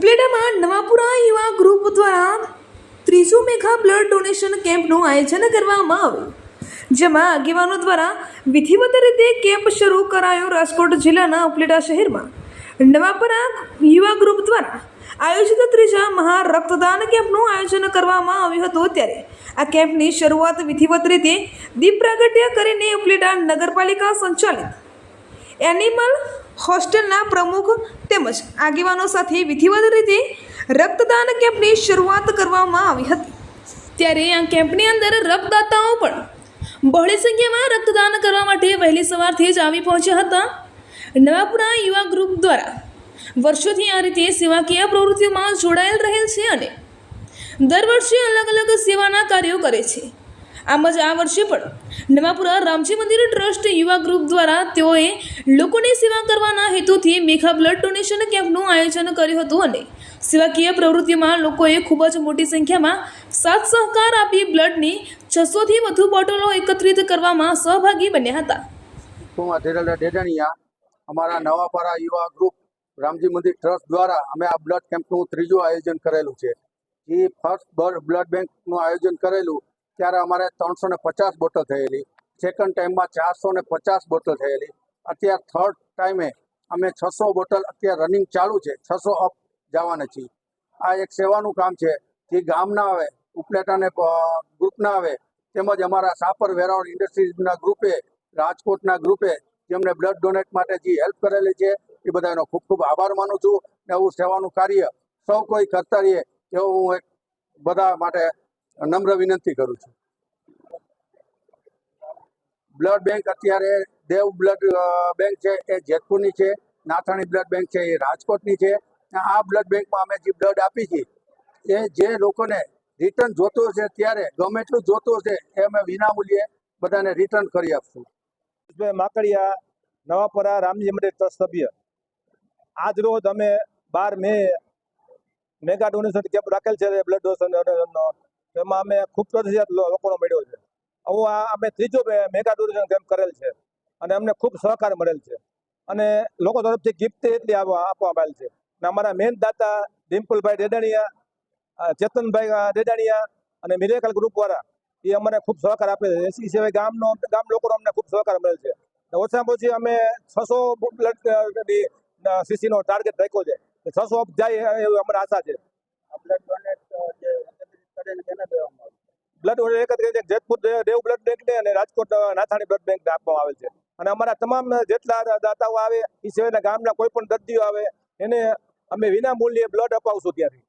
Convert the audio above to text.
ઉપલેટામાં નવાપુરા યુવા ગ્રુપ દ્વારા ત્રીજું મેઘા બ્લડ ડોનેશન કેમ્પનું આયોજન કરવામાં આવ્યું, જેમાં આગેવાનો દ્વારા વિધિવત રીતે કેમ્પ શરૂ કરાયો। રાજકોટ જિલ્લાના ઉપલેટા શહેરમાં નવાપુરા યુવા ગ્રુપ દ્વારા આયોજિત ત્રીજા મહા રક્તદાન કેમ્પનું આયોજન કરવામાં આવ્યું હતું। ત્યારે આ કેમ્પની શરૂઆત વિધિવત રીતે દીપ પ્રાગટ્ય કરીને ઉપલેટા નગરપાલિકા સંચાલિત એનિમલ હોસ્ટેલના પ્રમુખ તેમજ આગેવાનો સાથે વિધિવત રીતે રક્તદાન કેમ્પની શરૂઆત કરવામાં આવી હતી। ત્યારે આ કેમ્પની અંદર રક્તદાતાઓ પણ બહોળી સંખ્યામાં રક્તદાન કરવા માટે વહેલી સવારથી જ આવી પહોંચ્યા હતા। નવાપુરા યુવા ગ્રુપ દ્વારા વર્ષોથી આ રીતે સેવાકીય પ્રવૃત્તિઓમાં જોડાયેલ રહેલ છે અને દર વર્ષે અલગ અલગ સેવાના કાર્યો કરે છે। આમ જ આ વર્ષે પણ નવાપુરા રામજી મંદિર ટ્રસ્ટ યુવા ગ્રુપ દ્વારા તેઓએ લોકોની સેવા કરવાના હેતુથી મેઘા બ્લડ ડોનેશન કેમ્પનું આયોજન કર્યું હતું અને સેવાકીય પ્રવૃત્તિમાં લોકોએ ખૂબ જ મોટી સંખ્યામાં સાથ સહકાર આપી બ્લડની 600થી વધુ બોટલો એકત્રિત કરવામાં સહભાગી બન્યા હતા। હું ધીરલભાઈ ડેડાણીયા, અમારા નવાપુરા યુવા ગ્રુપ રામજી મંદિર ટ્રસ્ટ દ્વારા અમે આ બ્લડ કેમ્પનું ત્રીજું આયોજન કરેલું છે। એ ફર્સ્ટ બ્લડ બેંકનું આયોજન કરેલું ત્યારે અમારે 350 બોટલ થયેલી, સેકન્ડ ટાઈમમાં 450 બોટલ થયેલી, અત્યારે થર્ડ ટાઈમે અમે 600 બોટલ અત્યારે રનિંગ ચાલુ છે, 600 અપ જવાના છીએ। આ એક સેવાનું કામ છે જે ગામના આવે, ઉપલેટાને ગ્રુપના આવે, તેમજ અમારા સાપર વેરાવળ ઇન્ડસ્ટ્રીઝના ગ્રુપે, રાજકોટના ગ્રુપે જેમને બ્લડ ડોનેટ માટે જે હેલ્પ કરેલી છે એ બધાનો ખૂબ ખૂબ આભાર માનું છું। ને આવું સેવાનું કાર્ય સૌ કોઈ કરતા રહીએ એવું હું એક બધા માટે નમ્ર વિનંતી કરું છું। બ્લડ બેંક અત્યારે દેવ બ્લડ બેંક છે એ જેતપુરની છે, નાથાણી બ્લડ બેંક છે એ રાજકોટની છે। આ બ્લડ બેંકમાં અમે જે બ્લડ આપી છે એ જે લોકોને રિટર્ન જોતું હશે ત્યારે ગમે એટલું જોતું હશે એ અમે વિનામૂલ્યે બધાને રિટર્ન કરી આપશું। માકડિયા, નવાપુરા રામજી મંદિર ટ્રસ્ટ સભ્ય। આજ રોજ અમે 12 મે મેગા ડોનેશન કેમ્પ રાખેલ છે બ્લડ ડોનેશનનો, એમાં અમે ખૂબ પ્રતિસાદ લોકોનો મળ્યો છે। આવું અમે ત્રીજો મેગા ડોનેશન કેમ્પ કરેલ છે અને અમને ખૂબ સહકાર મળેલ છે અને લોકો તરફથી ગિફ્ટ એટલી આપવામાં આવેલ છે। અને અમારા મેન દાતા ડિમ્પલભાઈ ડેડાણીયા, ચેતનભાઈ ડેડાણીયા અને મિરેકલ ગ્રુપ વાળા એ અમને ખૂબ સહકાર આપે છે। એસી સિવાય ગામ લોકોનો અમને ખૂબ સહકાર મળેલ છે। ઓછામાં ઓછી અમે 600 બ્લડ સીસીનો ટાર્ગેટ રાખ્યો છે, 600 અપ જાય એવી અમારી આશા છે। બ્લડ એકત્રિત જેતપુર દેવ બ્લડ બેંકને અને રાજકોટ નાથાણી બ્લડ બેંકને આપવામાં આવેલ છે અને અમારા તમામ જેટલા દાતાઓ આવે એ સિવાયના ગામના કોઈ પણ દર્દીઓ આવે એને અમે વિના મૂલ્યે બ્લડ અપાવશું ત્યાંથી।